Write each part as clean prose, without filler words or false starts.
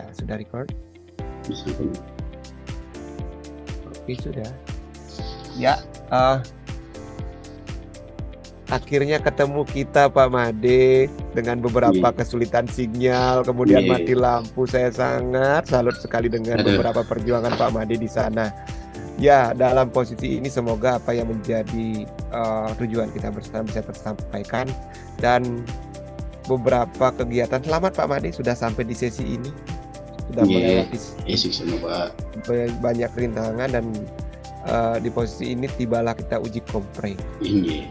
Ya, sudah record? Oke, sudah. Ya, akhirnya ketemu kita Pak Made dengan beberapa kesulitan sinyal, kemudian mati lampu. Saya sangat salut sekali dengan beberapa perjuangan Pak Made di sana. Ya, dalam posisi ini semoga apa yang menjadi tujuan kita bersama bisa tersampaikan, dan beberapa kegiatan. Selamat Pak Made sudah sampai di sesi ini, sudah melewati banyak rintangan, dan di posisi ini tibalah kita uji kompreh.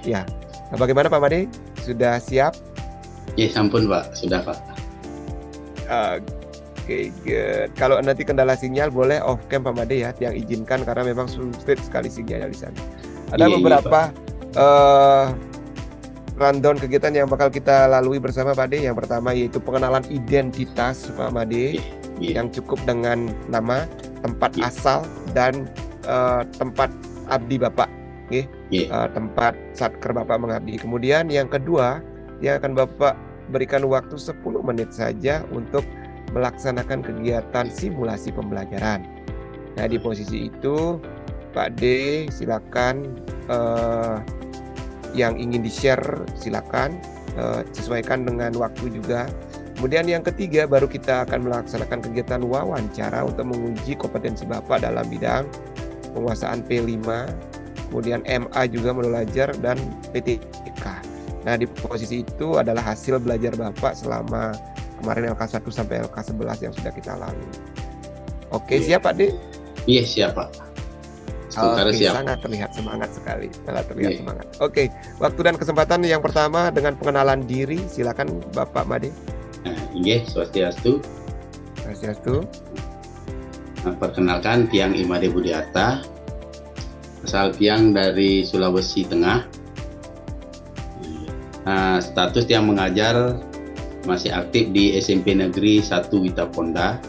Ya, nah, bagaimana Pak Made? Sudah siap? Ya, sampun Pak, sudah Pak. Oke, good. Kalau nanti kendala sinyal boleh off cam Pak Made ya, yang izinkan karena memang sulit sekali sinyalnya di sana. Ada beberapa rundown kegiatan yang bakal kita lalui bersama Pak Made. Yang pertama yaitu pengenalan identitas Pak Made, yang cukup dengan nama, tempat asal, dan tempat abdi Bapak, tempat satker Bapak mengabdi. Kemudian yang kedua, yang akan Bapak berikan waktu 10 menit saja untuk melaksanakan kegiatan simulasi pembelajaran. Nah, di posisi itu Pak D silakan, yang ingin di-share silakan, sesuaikan dengan waktu juga. Kemudian yang ketiga baru kita akan melaksanakan kegiatan wawancara untuk menguji kompetensi Bapak dalam bidang penguasaan P5, kemudian MA juga belajar, dan PTK. Nah, di posisi itu adalah hasil belajar Bapak selama kemarin LK1 sampai LK11 yang sudah kita lalui. Oke, siap Pak D? Iya, siap Pak. Siap. Sangat terlihat semangat sekali. Semangat. Oke, waktu dan kesempatan yang pertama dengan pengenalan diri, silakan Bapak Made. Iya, Swastiastu. Swastiastu. Perkenalkan, Tiang Imade Budiarta, asal Tiang dari Sulawesi Tengah. Status Tiang mengajar masih aktif di SMP Negeri 1 Witaponda,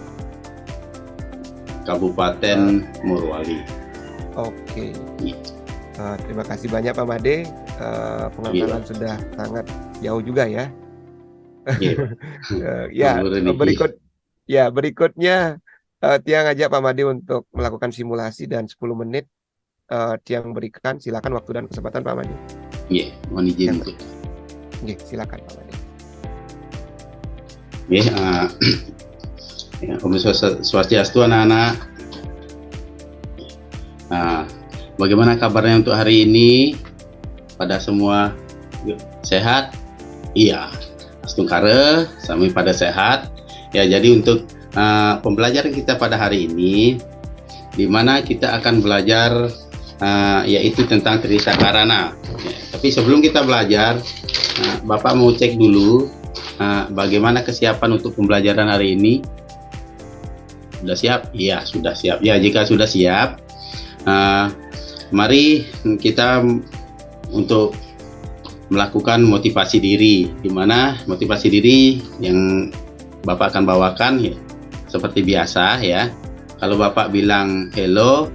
Kabupaten Morowali. Oke. Terima kasih banyak Pak Made. Pengalaman sudah sangat jauh juga ya. Berikutnya Tiang ajak Pak Made untuk melakukan simulasi, dan 10 menit Tiang berikan. Silakan waktu dan kesempatan Pak Made. Iya, mohon izin. Silakan Pak Made. Om Swastiastu anak-anak. Bagaimana kabarnya untuk hari ini? Pada semua sehat? Iya, astungkare, sami pada sehat. Ya, jadi untuk pembelajaran kita pada hari ini, di mana kita akan belajar yaitu tentang Trisakarana. Tapi sebelum kita belajar, Bapak mau cek dulu bagaimana kesiapan untuk pembelajaran hari ini. Sudah siap? Iya, sudah siap. Ya, jika sudah siap, mari kita untuk melakukan motivasi diri. Di mana motivasi diri yang Bapak akan bawakan ya, seperti biasa ya. Kalau Bapak bilang hello,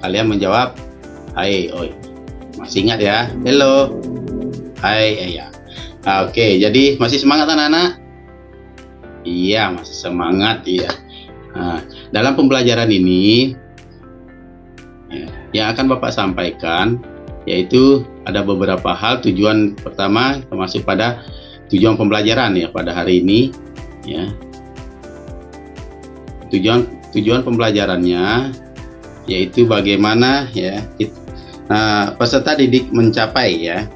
kalian menjawab hai, oi. Masih ingat ya? Hello, hai, ya. Oke, jadi masih semangat anak-anak? Iya, masih semangat ya. Dalam pembelajaran ini yang akan Bapak sampaikan yaitu ada beberapa hal. Tujuan pertama termasuk pada tujuan pembelajaran ya pada hari ini ya. Tujuan pembelajarannya yaitu bagaimana ya peserta didik mencapai ya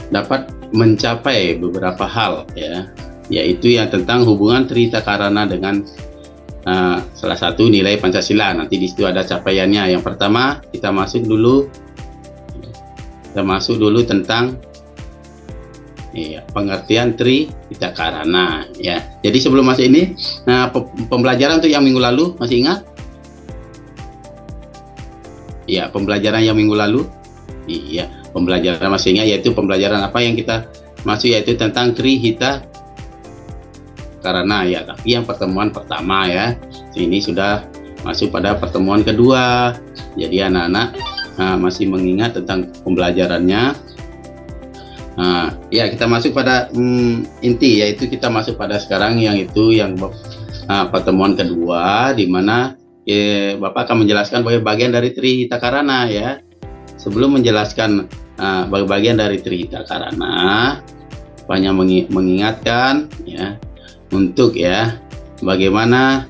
dapat mencapai beberapa hal ya, yaitu yang tentang hubungan Tritakarana dengan salah satu nilai Pancasila. Nanti di situ ada capaiannya. Yang pertama kita masuk dulu tentang pengertian Tritakarana ya. Jadi sebelum masuk ini, pembelajaran untuk yang minggu lalu masih ingat? Iya, pembelajaran yang minggu lalu. Iya, pembelajaran masih ingat, yaitu pembelajaran apa yang kita masuk, yaitu tentang Tritakarana ya. Tapi yang pertemuan pertama ya, ini sudah masuk pada pertemuan kedua. Jadi anak-anak masih mengingat tentang pembelajarannya. Ya kita masuk pada inti, yaitu kita masuk pada sekarang yang pertemuan kedua, di mana Bapak akan menjelaskan bagian dari Trihitakarana ya. Sebelum menjelaskan bagian dari Trihitakarana, banyak mengingatkan ya untuk ya bagaimana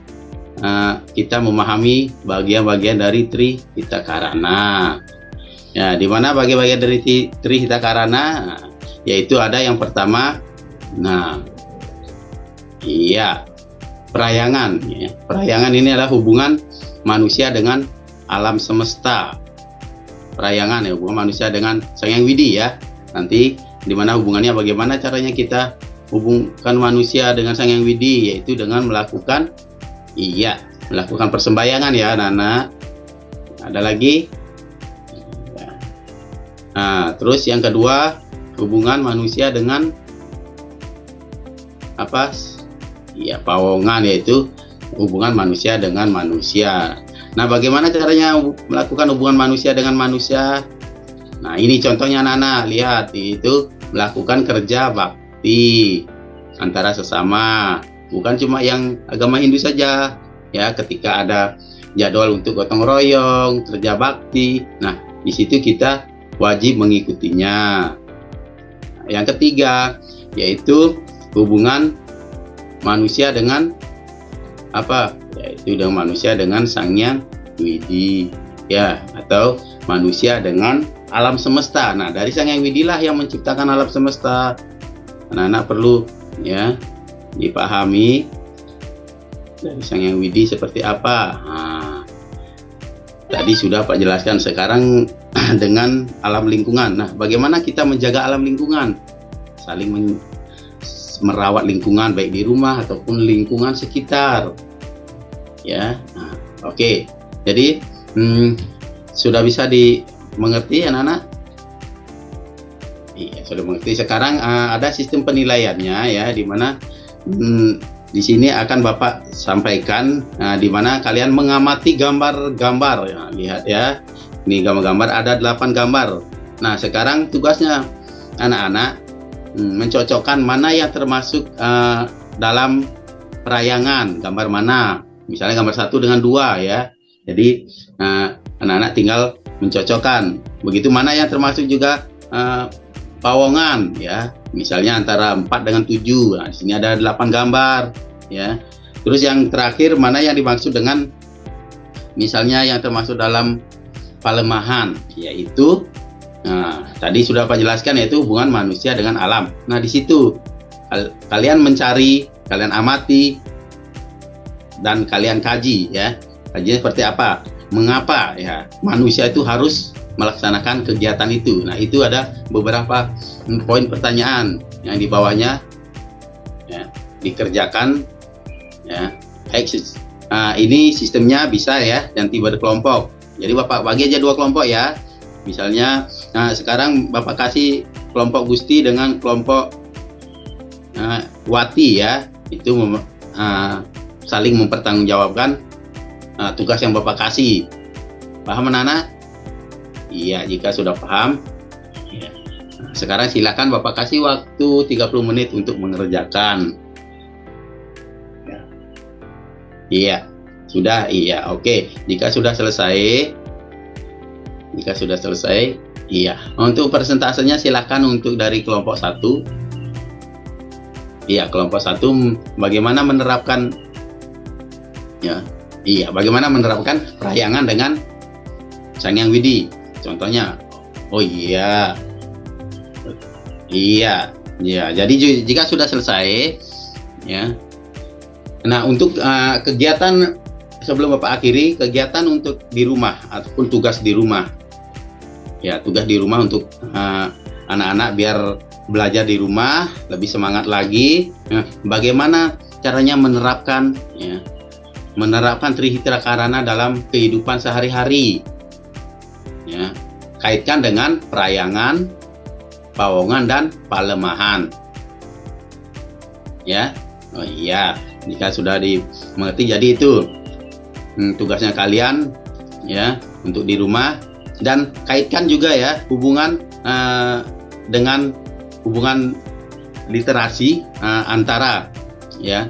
kita memahami bagian-bagian dari Trihitakarana. Ya, di mana bagian-bagian dari Trihitakarana, yaitu ada yang pertama, perayangan. Ya. Perayangan ini adalah hubungan manusia dengan alam semesta. Perayangan ya, hubungan manusia dengan Sang Hyang Widi ya. Nanti di mana hubungannya, bagaimana caranya kita hubungkan manusia dengan Sang Hyang Widi, yaitu dengan melakukan persembahyangan ya, Nana. Ada lagi. Terus yang kedua, hubungan manusia dengan pawongan, yaitu hubungan manusia dengan manusia. Nah, bagaimana caranya melakukan hubungan manusia dengan manusia? Nah, ini contohnya Nana, lihat, itu melakukan kerja bakti antara sesama, bukan cuma yang agama Hindu saja ya. Ketika ada jadwal untuk gotong royong, kerja bakti, nah di situ kita wajib mengikutinya. Yang ketiga, yaitu hubungan manusia dengan yaitu dengan manusia dengan Sang Hyang Widi ya, atau manusia dengan alam semesta. Nah, dari Sang Hyang Widi lah yang menciptakan alam semesta. Anak-anak perlu ya dipahami dari Sang Hyang Widi seperti apa. Tadi sudah Pak jelaskan, sekarang dengan alam lingkungan. Nah, bagaimana kita menjaga alam lingkungan? Saling merawat lingkungan, baik di rumah ataupun lingkungan sekitar. Ya, oke. Jadi sudah bisa dimengerti anak-anak? Iya, sudah mengerti. Sekarang ada sistem penilaiannya ya, di mana di sini akan Bapak sampaikan di mana kalian mengamati gambar-gambar ya. Lihat ya. Ini gambar-gambar, ada 8 gambar. Nah, sekarang tugasnya anak-anak mencocokkan mana yang termasuk dalam perayangan, gambar mana. Misalnya gambar 1 dengan 2 ya. Jadi anak-anak tinggal mencocokkan. Begitu mana yang termasuk juga pawongan ya. Misalnya antara 4 dengan 7. Nah, di sini ada 8 gambar ya. Terus yang terakhir, mana yang dimaksud dengan misalnya yang termasuk dalam palemahan, yaitu tadi sudah Pak jelaskan, yaitu hubungan manusia dengan alam. Nah, di situ kalian mencari, kalian amati, dan kalian kaji ya. Kajinya seperti apa? Mengapa ya manusia itu harus melaksanakan kegiatan itu? Nah, itu ada beberapa poin pertanyaan yang di bawahnya ya, dikerjakan ya. Ini sistemnya bisa ya, nanti berkelompok. Jadi Bapak bagi aja 2 kelompok ya. Misalnya sekarang Bapak kasih kelompok Gusti dengan kelompok Wati ya. Itu saling mempertanggungjawabkan tugas yang Bapak kasih. Paham anak-anak? Iya, jika sudah paham ya. Sekarang silakan Bapak kasih waktu 30 menit untuk mengerjakan. Iya, sudah, iya, oke. Jika sudah selesai, iya. Untuk persentasenya silakan untuk dari kelompok 1. Iya, kelompok 1 bagaimana menerapkan ya. Iya, bagaimana menerapkan perayangan dengan Sang Hyang Widi. Contohnya, oh iya. Iya, ya. Jadi jika sudah selesai ya. Nah, untuk kegiatan sebelum Bapak akhiri, kegiatan untuk di rumah ataupun tugas di rumah. Ya, tugas di rumah untuk anak-anak biar belajar di rumah lebih semangat lagi. Nah, bagaimana caranya menerapkan Trihitakarana dalam kehidupan sehari-hari? Ya, kaitkan dengan perayangan, pawongan, dan palemahan. Ya, oh iya. Jika sudah dimengerti, jadi itu tugasnya kalian ya untuk di rumah, dan kaitkan juga ya hubungan dengan hubungan literasi antara ya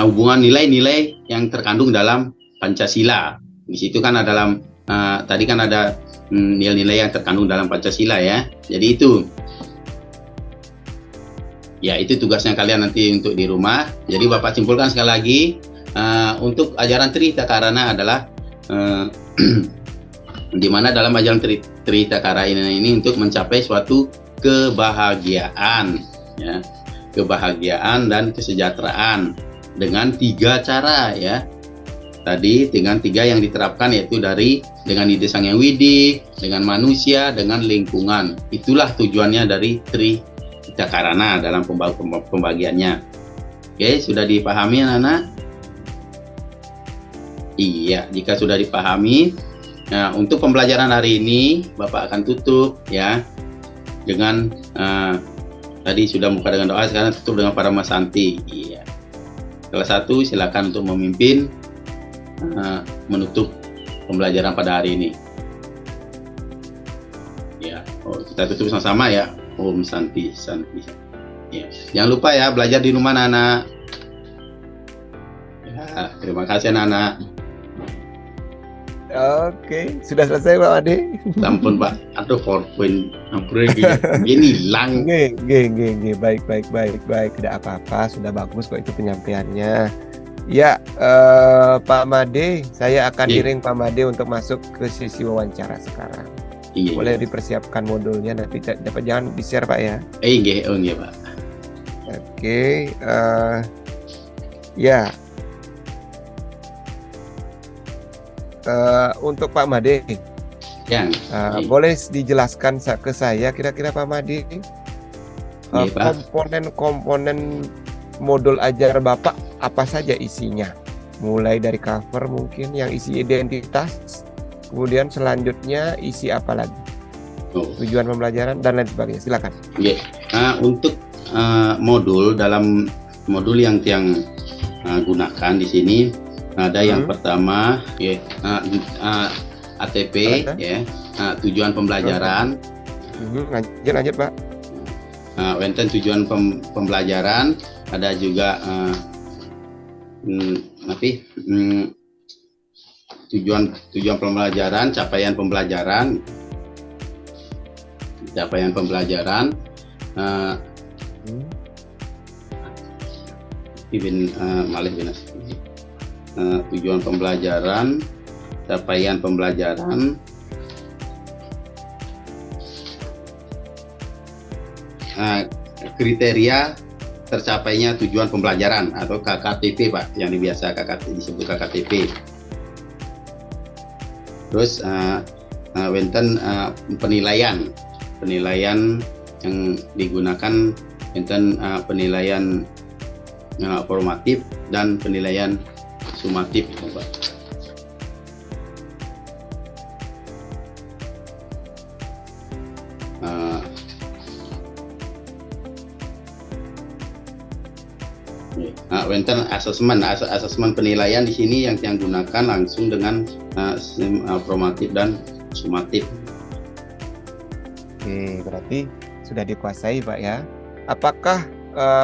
hubungan nilai-nilai yang terkandung dalam Pancasila. Di situ kan dalam tadi kan ada nilai-nilai yang terkandung dalam Pancasila ya. Jadi itu ya, itu tugasnya kalian nanti untuk di rumah. Jadi Bapak simpulkan sekali lagi, untuk ajaran Trihita Karana adalah di mana dalam ajaran Trihita Karana ini untuk mencapai suatu kebahagiaan ya, kebahagiaan dan kesejahteraan dengan 3 cara ya. Tadi dengan 3 yang diterapkan, yaitu dengan ide Sang Hyang Widi, dengan manusia, dengan lingkungan. Itulah tujuannya dari Trihita Karana dalam pembagiannya. Oke, sudah dipahami anak-anak? Iya, jika sudah dipahami, nah untuk pembelajaran hari ini Bapak akan tutup ya dengan tadi sudah buka dengan doa, sekarang tutup dengan Parama Santi. Iya. Kelas 1 silakan untuk memimpin menutup pembelajaran pada hari ini. Ya, kita tutup sama-sama ya. Om Santi Santi. Ya. Jangan lupa ya belajar di rumah anak-anak. Ya, terima kasih anak-anak. Oke, sudah selesai Pak Made. Sampun Pak, atau PowerPoint hampir gini hilang. Baik, tidak apa-apa, sudah bagus kok itu penyampaiannya. Ya, Pak Made, saya akan iring Pak Made untuk masuk ke sesi wawancara sekarang. Iya. Boleh dipersiapkan modulnya, nanti dapat jangan di-share Pak ya. Iya Pak. Oke, ya. Untuk Pak Made, boleh dijelaskan ke saya kira-kira Pak Made komponen-komponen modul ajar Bapak apa saja isinya, mulai dari cover mungkin yang isi identitas, kemudian selanjutnya isi apa lagi, tujuan pembelajaran dan lain sebagainya. Silakan. Untuk modul dalam modul yang gunakan di sini ada yang pertama ya, ATP ya, tujuan pembelajaran. Lanjut Pak. Wenten tujuan pembelajaran, ada juga tujuan pembelajaran, capaian pembelajaran, tujuan pembelajaran, capaian pembelajaran, kriteria tercapainya tujuan pembelajaran atau KKTP Pak, yang biasa disebut KKTP. Terus wenten penilaian yang digunakan, wenten penilaian formatif dan penilaian sumatif Pak. Wenten asesmen penilaian di sini yang gunakan langsung dengan formatif dan sumatif. Oke, berarti sudah dikuasai Pak ya. Apakah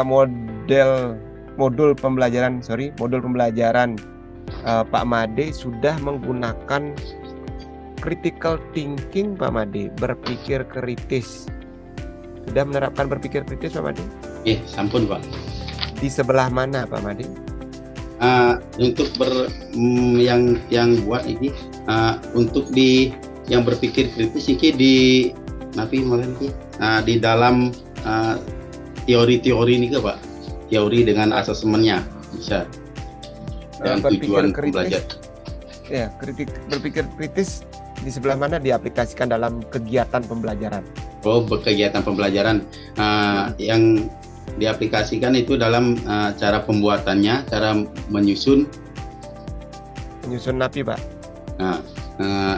modul pembelajaran Pak Made sudah menggunakan critical thinking Pak Made, berpikir kritis? Sudah menerapkan berpikir kritis Pak Made? Sampun Pak. Di sebelah mana Pak Made? Untuk yang buat ini untuk di yang berpikir kritis ini di dalam teori-teori ini ke Pak, teori dengan asesmennya bisa dengan tujuan pembelajaran. Ya, berpikir kritis di sebelah mana diaplikasikan dalam kegiatan pembelajaran? Kegiatan pembelajaran yang diaplikasikan itu dalam cara pembuatannya, cara menyusun napi Pak.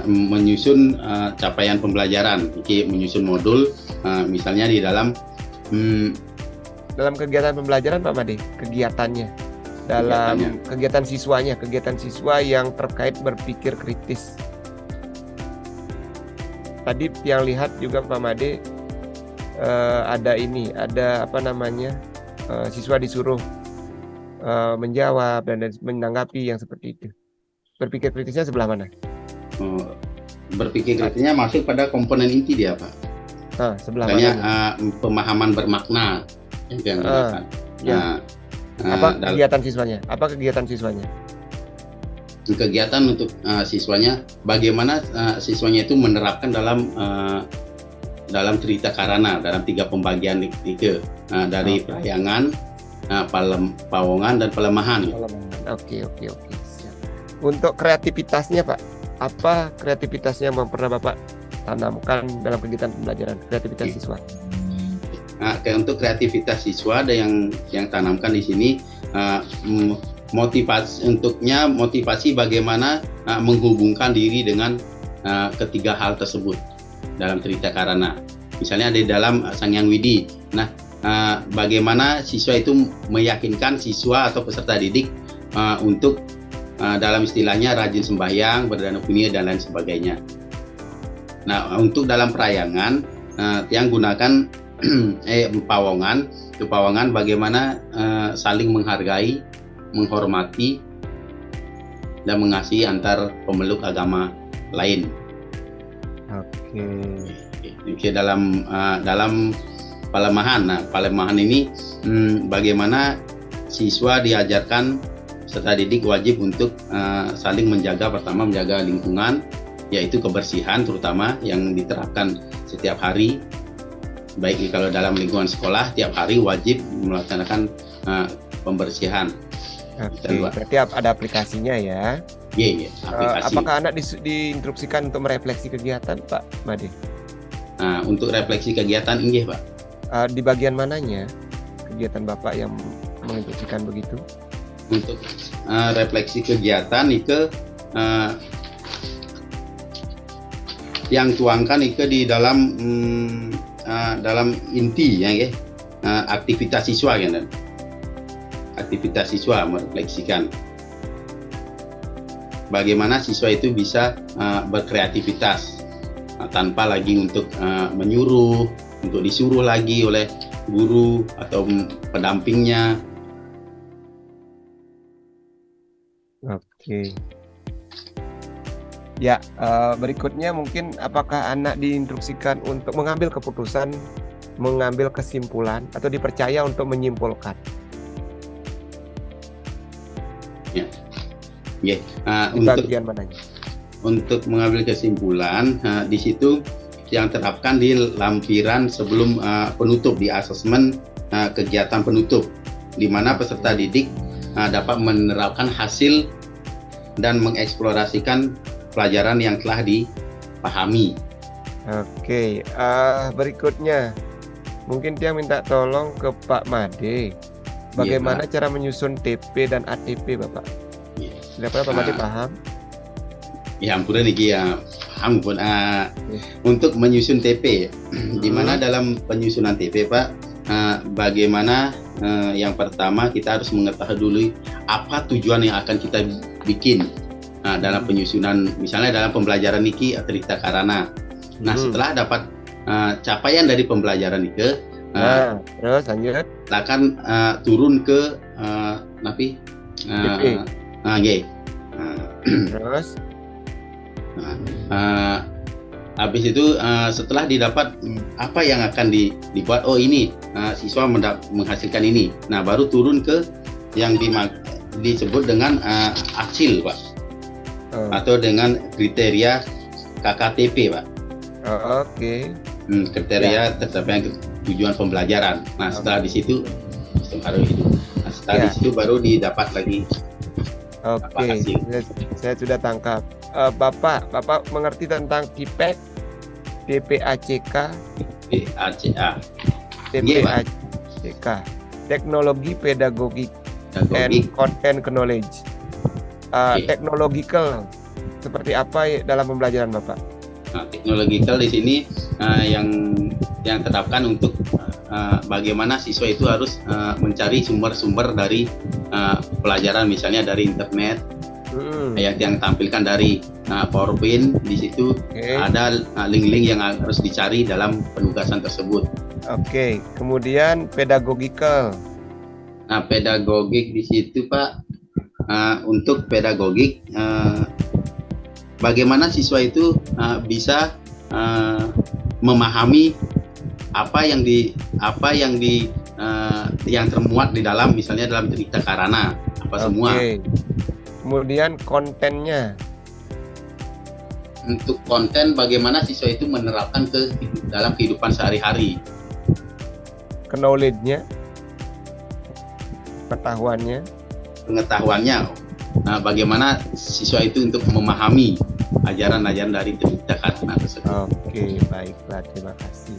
Menyusun capaian pembelajaran, menyusun modul, misalnya di dalam kegiatan pembelajaran Pak Made, kegiatannya dalam kegiatan siswa yang terkait berpikir kritis. Tadi yang lihat juga Pak Made ada ini, ada apa namanya, siswa disuruh menjawab dan menanggapi yang seperti itu. Berpikir kritisnya sebelah mana? Berpikir kritisnya masuk pada komponen inti dia, Pak. Sebelah Misalnya mana? pemahaman bermakna yang digunakan. Ya. Apa kegiatan siswanya? Apa kegiatan siswanya? Kegiatan untuk siswanya, bagaimana siswanya itu menerapkan dalam cerita Karana, dalam 3 pembagian itu, dari Prayangan, Pawongan, dan Pelemahan. Oke. Siap. Untuk kreativitasnya, Pak, apa kreativitasnya yang pernah Bapak tanamkan dalam kegiatan pembelajaran, kreativitas siswa? Untuk kreativitas siswa ada yang tanamkan di sini, motivasi bagaimana menghubungkan diri dengan ketiga hal tersebut dalam cerita Karana. Misalnya di dalam Sang Hyang Widi. Nah, bagaimana siswa itu meyakinkan siswa atau peserta didik untuk dalam istilahnya rajin sembahyang, berdana punya, dan lain sebagainya. Nah, untuk dalam Prayangan yang gunakan Pawongan bagaimana saling menghargai, menghormati, dan mengasihi antar pemeluk agama lain. Oke. Dalam Pelemahan. Nah, Pelemahan ini bagaimana siswa diajarkan peserta didik wajib untuk saling menjaga lingkungan, yaitu kebersihan terutama yang diterapkan setiap hari. Baik kalau dalam lingkungan sekolah, tiap hari wajib melaksanakan pembersihan. Oke, berarti ada aplikasinya ya? Iya, aplikasi. Apakah anak diinstruksikan untuk merefleksi kegiatan, Pak Made? Untuk refleksi kegiatan ini, Pak. Di bagian mananya kegiatan Bapak yang menginstruksikan begitu? Untuk refleksi kegiatan itu yang tuangkan itu di dalam inti ya, aktivitas siswa kan. Aktivitas siswa merefleksikan bagaimana siswa itu bisa berkreativitas tanpa lagi untuk menyuruh, untuk disuruh lagi oleh guru atau pendampingnya. Oke. Ya, berikutnya mungkin apakah anak diinstruksikan untuk mengambil keputusan, mengambil kesimpulan, atau dipercaya untuk menyimpulkan? Ya. Di bagian mananya? Untuk mengambil kesimpulan, di situ yang terapkan di lampiran sebelum penutup, di asesmen kegiatan penutup, di mana peserta didik dapat menerapkan hasil dan mengeksplorasikan pelajaran yang telah dipahami. Oke, berikutnya mungkin dia minta tolong ke Pak Made, bagaimana cara menyusun TP dan ATP, Bapak? Silakan Pak Made paham? Ya ampun niki ya paham pun. Untuk menyusun TP, di mana dalam penyusunan TP, Pak, bagaimana yang pertama kita harus mengetahui dulu apa tujuan yang akan kita bikin. Dalam penyusunan, misalnya dalam pembelajaran niki cerita Karana. Nah, setelah dapat capaian dari pembelajaran itu, terus lanjut, akan turun ke terus, habis itu setelah didapat apa yang akan dibuat, ini siswa menghasilkan ini. Nah, baru turun ke yang disebut dengan aksil, Pak. Atau dengan kriteria KKTP, Pak. Oke. Kriteria tercapaian tujuan pembelajaran. Nah, setelah di situ di situ baru didapat lagi. Oke. Saya sudah tangkap. Bapak mengerti tentang TPAC, TPACK, TPACK, teknologi pedagogik and content knowledge. Technological seperti apa dalam pembelajaran Bapak? Technological di sini yang terapkan untuk bagaimana siswa itu harus mencari sumber-sumber dari pelajaran, misalnya dari internet, yang tampilkan dari PowerPoint. Di situ ada link-link yang harus dicari dalam penugasan tersebut. Oke, kemudian pedagogical. Nah, pedagogik di situ Pak, untuk pedagogik, bagaimana siswa itu bisa memahami yang termuat di dalam, misalnya dalam cerita Karana apa semua. Kemudian kontennya. Untuk konten, bagaimana siswa itu menerapkan dalam kehidupan sehari-hari. Knowledge-nya, pengetahuannya. Nah, bagaimana siswa itu untuk memahami ajaran-ajaran dari cerita Karana tersebut. Oke, baiklah, terima kasih.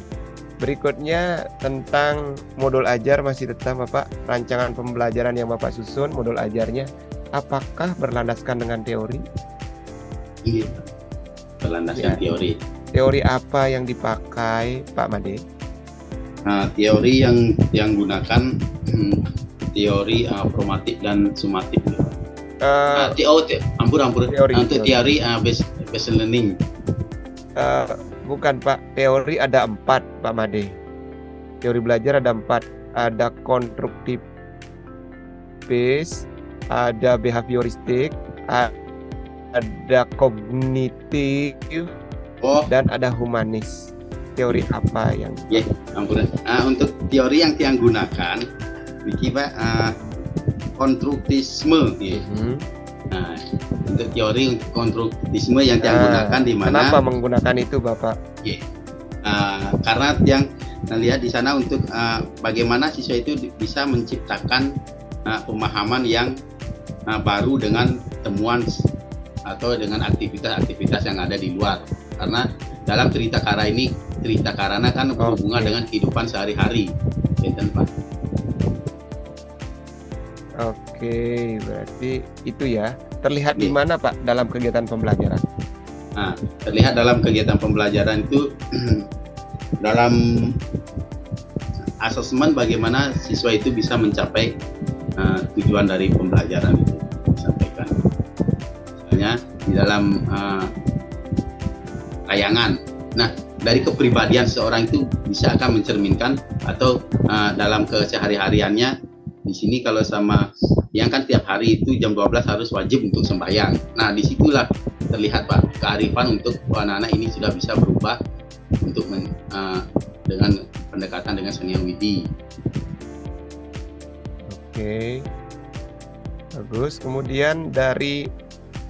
Berikutnya tentang modul ajar, masih tetap Bapak, rancangan pembelajaran yang Bapak susun, modul ajarnya apakah berlandaskan dengan teori? Iya, berlandaskan teori. Teori apa yang dipakai Pak Made? Nah, teori yang gunakan teori formatif dan sumatif. Teori. Untuk teori based learning. Bukan Pak, teori ada 4 Pak Made. Teori belajar ada 4, ada konstruktif based, ada behavioristik, ada kognitif, dan ada humanis. Teori apa yang? Untuk teori yang gunakan, Pak, konstruktisme. Nah, untuk teori konstruktisme yang gunakan di mana? Kenapa menggunakan itu, Bapak? Karena yang lihat di sana untuk bagaimana siswa itu bisa menciptakan pemahaman yang baru dengan temuan atau dengan aktivitas-aktivitas yang ada di luar. Karena dalam cerita Karana kan berhubungan dengan kehidupan sehari-hari, Pak. Oke, berarti itu ya. Terlihat di mana Pak dalam kegiatan pembelajaran? Nah, terlihat dalam kegiatan pembelajaran itu dalam asesmen bagaimana siswa itu bisa mencapai tujuan dari pembelajaran itu disampaikan. Misalnya di dalam tayangan. Nah, dari kepribadian seorang itu bisa akan mencerminkan atau dalam kesehari-hariannya. Di sini kalau sama yang kan tiap hari itu jam 12 harus wajib untuk sembahyang. Nah, disitulah terlihat Pak kearifan untuk anak-anak ini sudah bisa berubah untuk dengan pendekatan dengan senior widi. Oke, bagus. Kemudian dari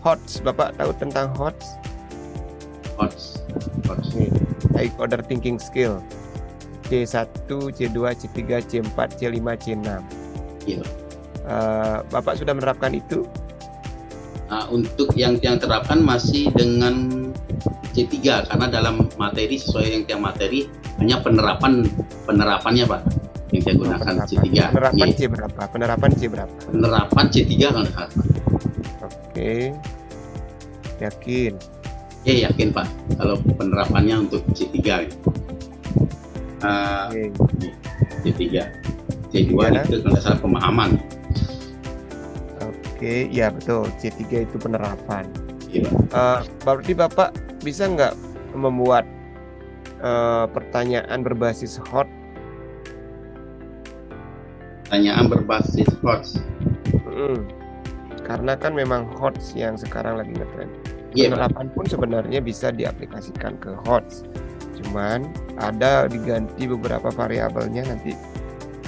HOTS, Bapak tahu tentang HOTS? HOTS. High Order Thinking Skill. C1, C2, C3, C4, C5, C6. Iya. Bapak sudah menerapkan itu? Untuk yang terapkan masih dengan C3 karena dalam materi sesuai yang materi hanya penerapannya Pak yang saya gunakan C3. Penerapan C berapa? Penerapan C3 kan Pak. Oke. Yakin? Yakin Pak kalau penerapannya untuk C3. C3. C2 itu kalau salah pemahaman. Oke, ya betul. C3 itu penerapan. Iya. Berarti Bapak bisa nggak membuat pertanyaan berbasis HOT? Pertanyaan berbasis HOT. Karena kan memang HOT yang sekarang lagi ngetren. Penerapan pun sebenarnya bisa diaplikasikan ke HOT. Cuman ada diganti beberapa variabelnya, nanti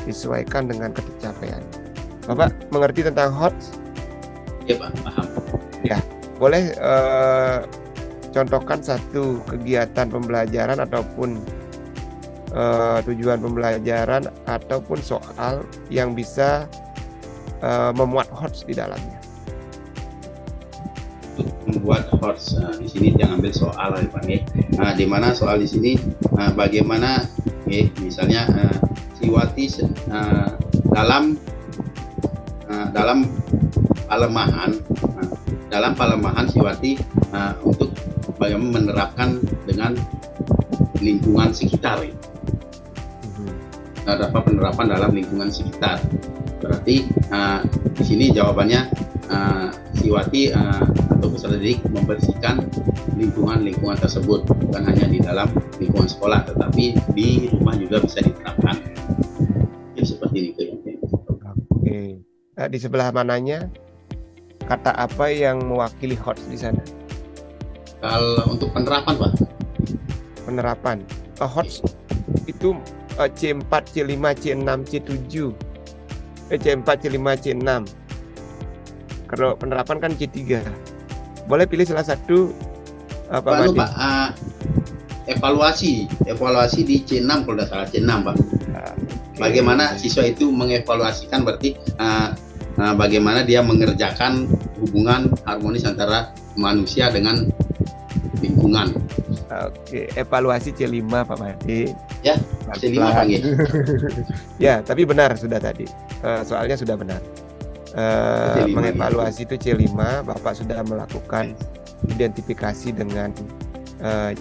disesuaikan dengan ketercapaian. Bapak mengerti tentang HOT? Iya Pak, paham. Ya, boleh contohkan satu kegiatan pembelajaran ataupun tujuan pembelajaran ataupun soal yang bisa memuat HOT di dalamnya. Membuat HOT di sini jangan ambil soal Pak. Di mana soal di sini bagaimana misalnya Siwati dalam palemahan Siwati untuk bagaimana menerapkan dengan lingkungan sekitar. Dapat penerapan dalam lingkungan sekitar. Berarti di sini jawabannya Siwati atau atau peserta didik membersihkan lingkungan tersebut, bukan hanya di dalam lingkungan sekolah, tetapi di rumah juga bisa diterapkan. Jadi seperti itu. Oke. Di sebelah mananya kata apa yang mewakili HOTS di sana? Kalau untuk penerapan, Pak. Penerapan. HOTS itu C4, C5, C6, C7. C4, C5, C6. Kalau penerapan kan C3. Boleh pilih salah satu Pak Made? Pak, evaluasi di C6 kalau tidak salah, C6, Pak. Bagaimana siswa itu mengevaluasikan, berarti bagaimana dia mengerjakan hubungan harmonis antara manusia dengan lingkungan. Oke, evaluasi C5 Pak Made. Ya, C5 Pak. Ya, tapi benar sudah tadi. Soalnya sudah benar. Mengevaluasi itu C5, Bapak sudah melakukan identifikasi dengan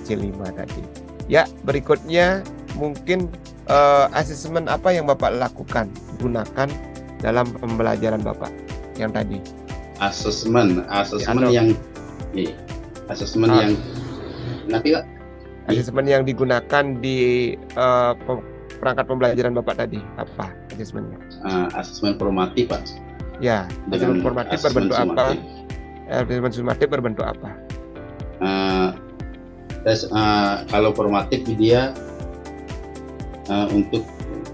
C5 tadi. Ya, berikutnya mungkin asesmen apa yang Bapak lakukan, gunakan dalam pembelajaran Bapak yang tadi? Asesmen yang nanti Pak. Asesmen yang digunakan di perangkat pembelajaran Bapak tadi apa asesmennya? Asesmen formatif, Pak. Ya, asesmen formatif berbentuk apa? Asesmen sumatif berbentuk apa? Kalau formatif dia untuk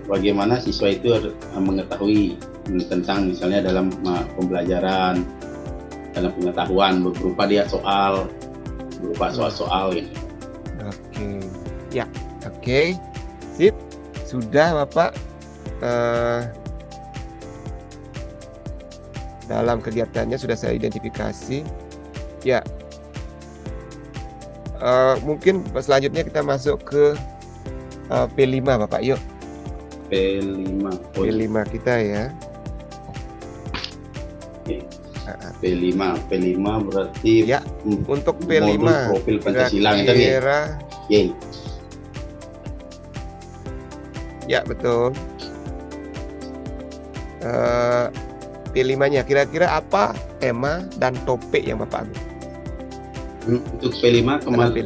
bagaimana siswa itu mengetahui tentang misalnya dalam pembelajaran, dalam pengetahuan berupa dia berupa soal-soal ini. Oke, ya, oke, sip, sudah Bapak. Dalam kegiatannya sudah saya identifikasi. Ya, mungkin selanjutnya kita masuk ke P5 Bapak, yuk. P5 kita ya. P5 berarti ya, untuk P5 profil Pancasila kira-kira ya betul. P5-nya kira-kira apa tema dan topik yang Bapak ambil? Untuk P5 kemarin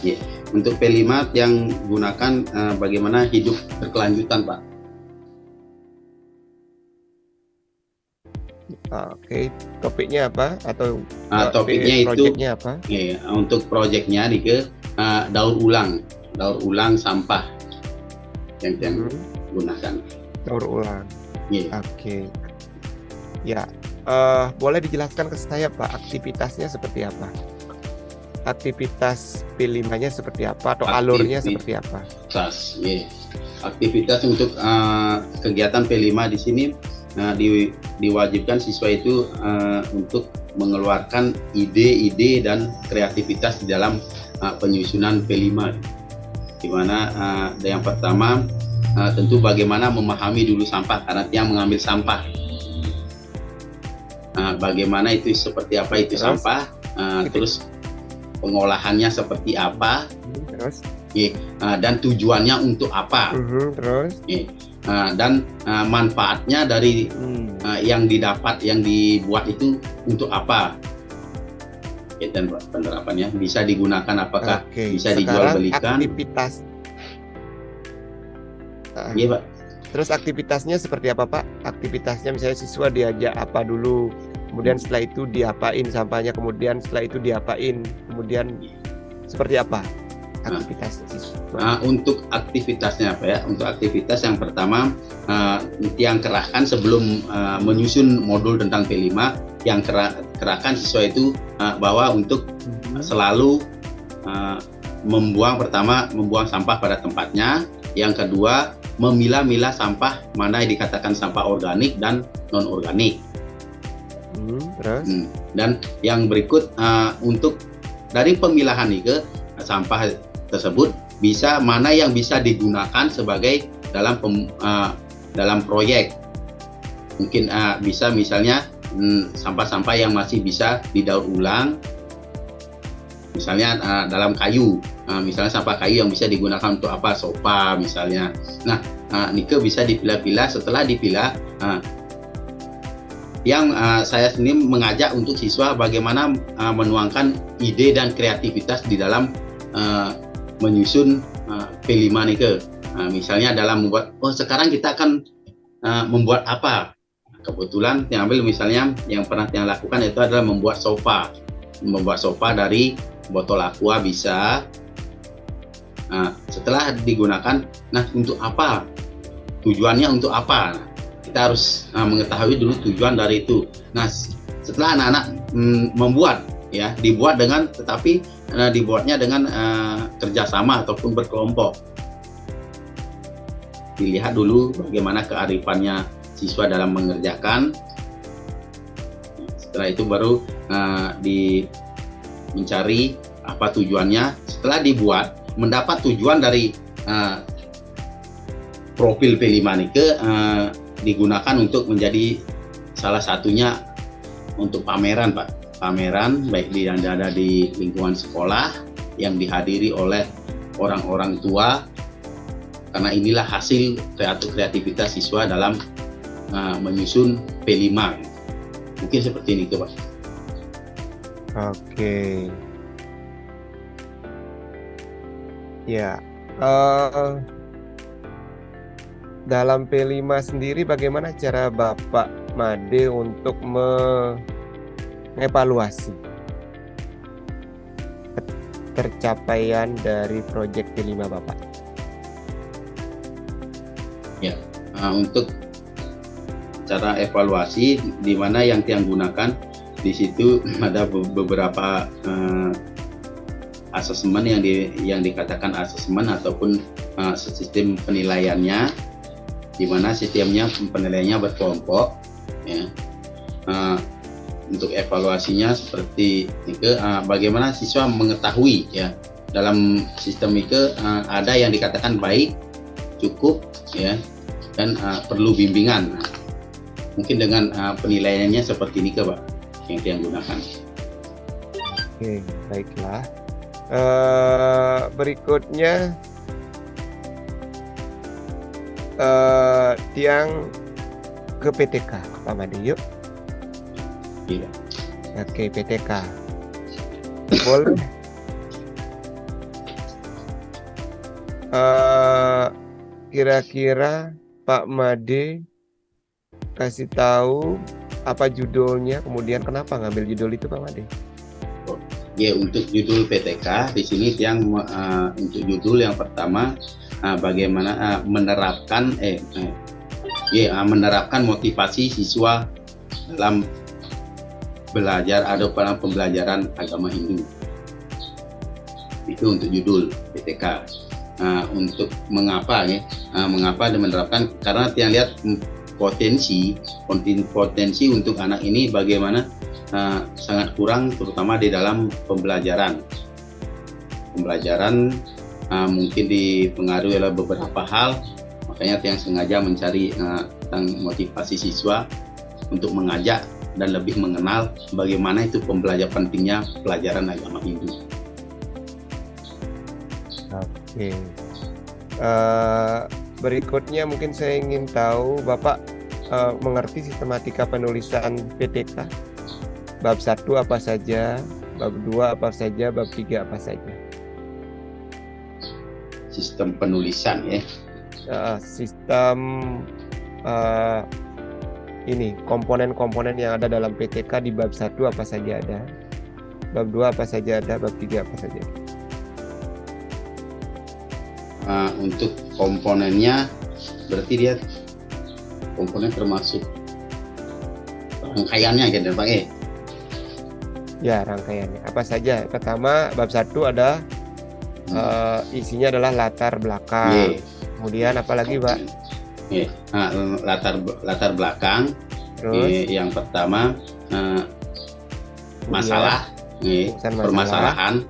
ya, untuk P5 yang gunakan bagaimana hidup berkelanjutan, Pak. Oke, topiknya apa atau topiknya itu proyeknya apa? Ya, untuk proyeknya daur ulang sampah yang gunakan. Daur ulang. Yeah. Oke. Ya, boleh dijelaskan ke saya Pak, aktivitasnya seperti apa? Aktivitas P5-nya seperti apa atau alurnya seperti apa? Aktivitas untuk kegiatan P5 di sini diwajibkan siswa itu untuk mengeluarkan ide-ide dan kreativitas di dalam penyusunan P5. Di mana yang pertama tentu bagaimana memahami dulu sampah, karena dia mengambil sampah. Bagaimana itu seperti apa itu sampah, terus pengolahannya seperti apa, terus dan tujuannya untuk apa, terus dan manfaatnya dari yang dibuat itu untuk apa, dan penerapannya bisa digunakan apakah bisa dijual belikan. Aktivitas. Iya Pak. Terus aktivitasnya seperti apa Pak? Aktivitasnya misalnya siswa diajak apa dulu, kemudian setelah itu diapain sampahnya, kemudian setelah itu diapain, kemudian seperti apa aktivitas siswa? Untuk aktivitasnya apa ya? Untuk aktivitas yang pertama yang kerahkan sebelum menyusun modul tentang P5, yang kerahkan siswa itu bahwa untuk selalu membuang sampah pada tempatnya, yang kedua memilah-milah sampah mana yang dikatakan sampah organik dan non organik. Terus? Dan yang berikut untuk dari pemilahan itu sampah tersebut mana yang bisa digunakan sebagai dalam proyek. Mungkin bisa misalnya sampah-sampah yang masih bisa didaur ulang, misalnya dalam kayu, misalnya sampah kayu yang bisa digunakan untuk apa, sofa misalnya. Nah, nike bisa dipilah-pilah. Setelah dipilah, yang saya sendiri mengajak untuk siswa bagaimana menuangkan ide dan kreativitas di dalam menyusun P5 nih ke. Misalnya dalam membuat, sekarang kita akan membuat apa? Kebetulan yang ambil misalnya yang pernah yang lakukan itu adalah membuat sofa. Membuat sofa dari botol aqua bisa. Setelah digunakan, nah untuk apa? Tujuannya untuk apa? Kita harus mengetahui dulu tujuan dari itu. Nah, setelah anak-anak membuat, ya dibuat dengan, tetapi dibuatnya dengan kerjasama ataupun berkelompok. Dilihat dulu bagaimana kearifannya siswa dalam mengerjakan. Setelah itu baru mencari apa tujuannya. Setelah dibuat, mendapat tujuan dari profil P5 ini digunakan untuk menjadi salah satunya untuk pameran, Pak. Pameran baik yang ada di lingkungan sekolah yang dihadiri oleh orang-orang tua, karena inilah hasil kreativitas siswa dalam menyusun P5. Mungkin seperti ini, Pak. Oke. Ya, dalam P5 sendiri bagaimana cara Bapak Made untuk mengevaluasi tercapaian dari proyek P5 Bapak? Ya, untuk cara evaluasi di mana yang gunakan di situ ada beberapa asesmen yang dikatakan asesmen ataupun sistem penilaiannya, di mana sistemnya penilaiannya berkelompok, ya. Untuk evaluasinya seperti itu, bagaimana siswa mengetahui, ya, dalam sistem itu ada yang dikatakan baik, cukup, ya, dan perlu bimbingan. Mungkin dengan penilaiannya seperti ini, Pak, yang gunakan. Oke, baiklah. Berikutnya yang ke PTK, Pak Made, yuk. Iya. Oke, PTK. Boleh kira-kira Pak Made kasih tahu apa judulnya, kemudian kenapa ngambil judul itu, Pak Made? Ya, untuk judul PTK di sini yang untuk judul yang pertama bagaimana menerapkan motivasi siswa dalam belajar atau dalam pembelajaran agama Hindu. Itu untuk judul PTK. Untuk mengapa mengapa menerapkan, karena yang lihat potensi untuk anak ini bagaimana sangat kurang, terutama di dalam pembelajaran mungkin dipengaruhi oleh beberapa hal, makanya yang sengaja mencari tentang motivasi siswa untuk mengajak dan lebih mengenal bagaimana itu pentingnya pelajaran agama Hindu. Oke. Berikutnya mungkin saya ingin tahu Bapak mengerti sistematika penulisan PTK. Bab 1 apa saja, bab 2 apa saja, bab 3 apa saja? Sistem penulisan, ya. Sistem ini komponen-komponen yang ada dalam PTK di bab 1 apa saja ada, bab 2 apa saja ada, bab 3 apa saja? Untuk komponennya berarti dia komponen termasuk rangkaiannya gitu, Pak. Ya, rangkaiannya apa saja? Pertama, bab 1 ada isinya adalah latar belakang. Kemudian apa lagi, Pak? Latar belakang. Terus yang pertama masalah, permasalahan.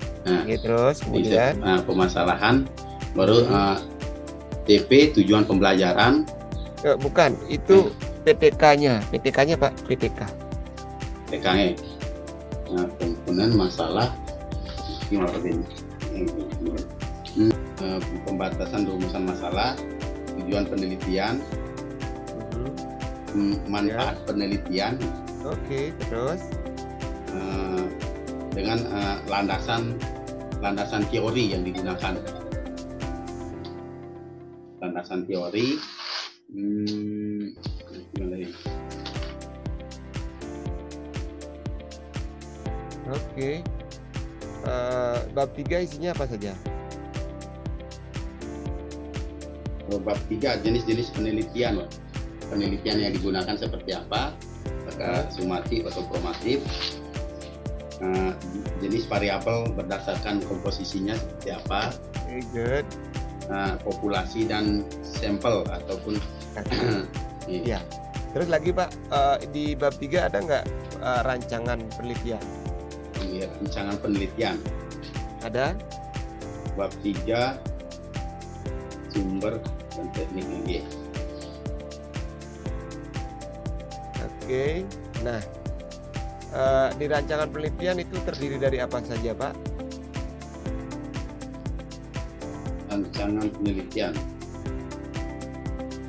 Terus kemudian permasalahan, baru TP, tujuan pembelajaran. Bukan, itu PTK-nya. PTK-nya, Pak, PTK. PTK-nya. Komponen masalah, pembatasan rumusan masalah, tujuan penelitian, manfaat penelitian, Oke, terus? Eh, dengan landasan teori yang digunakan. Landasan teori, gimana ya? Oke. Bab 3 isinya apa saja? Bab 3 jenis-jenis penelitian, Pak. Penelitian yang digunakan seperti apa, apakah sumatif atau formatif, jenis variabel berdasarkan komposisinya seperti apa, Okay, good. populasi dan sampel ataupun Ya. Terus lagi Pak, di bab 3 ada nggak rancangan penelitian? rancangan penelitian. Ada? Bab 3 sumber dan teknik lagi. Oke. Nah, di rancangan penelitian itu terdiri dari apa saja Pak? Rancangan penelitian.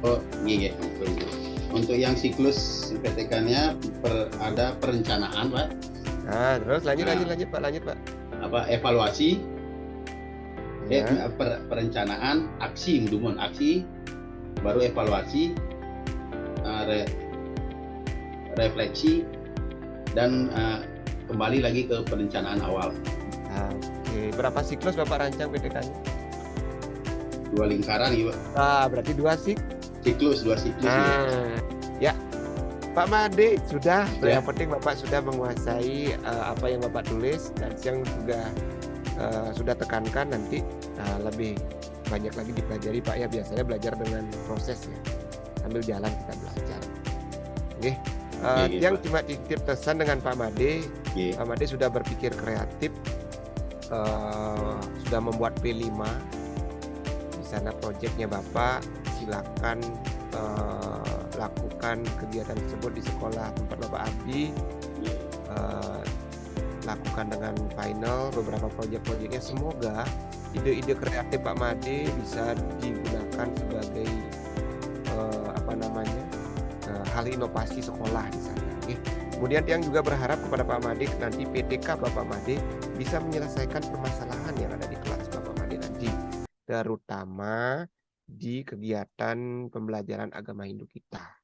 Oh, iya. Untuk yang siklus PTK-nya ada perencanaan, Pak. Nah, terus lanjut Pak. Apa evaluasi? Ya. Perencanaan, aksi, aksi, baru evaluasi, refleksi, dan kembali lagi ke perencanaan awal. Oke, berapa siklus Bapak rancang PTK-nya? 2 lingkaran, ya, Pak. Berarti 2 siklus. Nah, ya. Pak Made sudah, Ya. yang penting Bapak sudah menguasai apa yang Bapak tulis, dan yang juga sudah tekankan nanti lebih banyak lagi dipelajari Pak ya. Biasanya belajar dengan proses ya, sambil jalan kita belajar. Oke, yang Pak. cuma titip pesan dengan Pak Made. Pak Made sudah berpikir kreatif, sudah membuat P5 di sana proyeknya Bapak. Silakan lakukan kegiatan tersebut di sekolah tempat Bapak abdi. Lakukan dengan final beberapa proyek-proyeknya. Semoga ide-ide kreatif Pak Made bisa digunakan sebagai hal inovasi sekolah di sana. Kemudian yang juga berharap kepada Pak Made nanti PTK Bapak Made bisa menyelesaikan permasalahan yang ada di kelas Bapak Made nanti, terutama di kegiatan pembelajaran agama Hindu kita.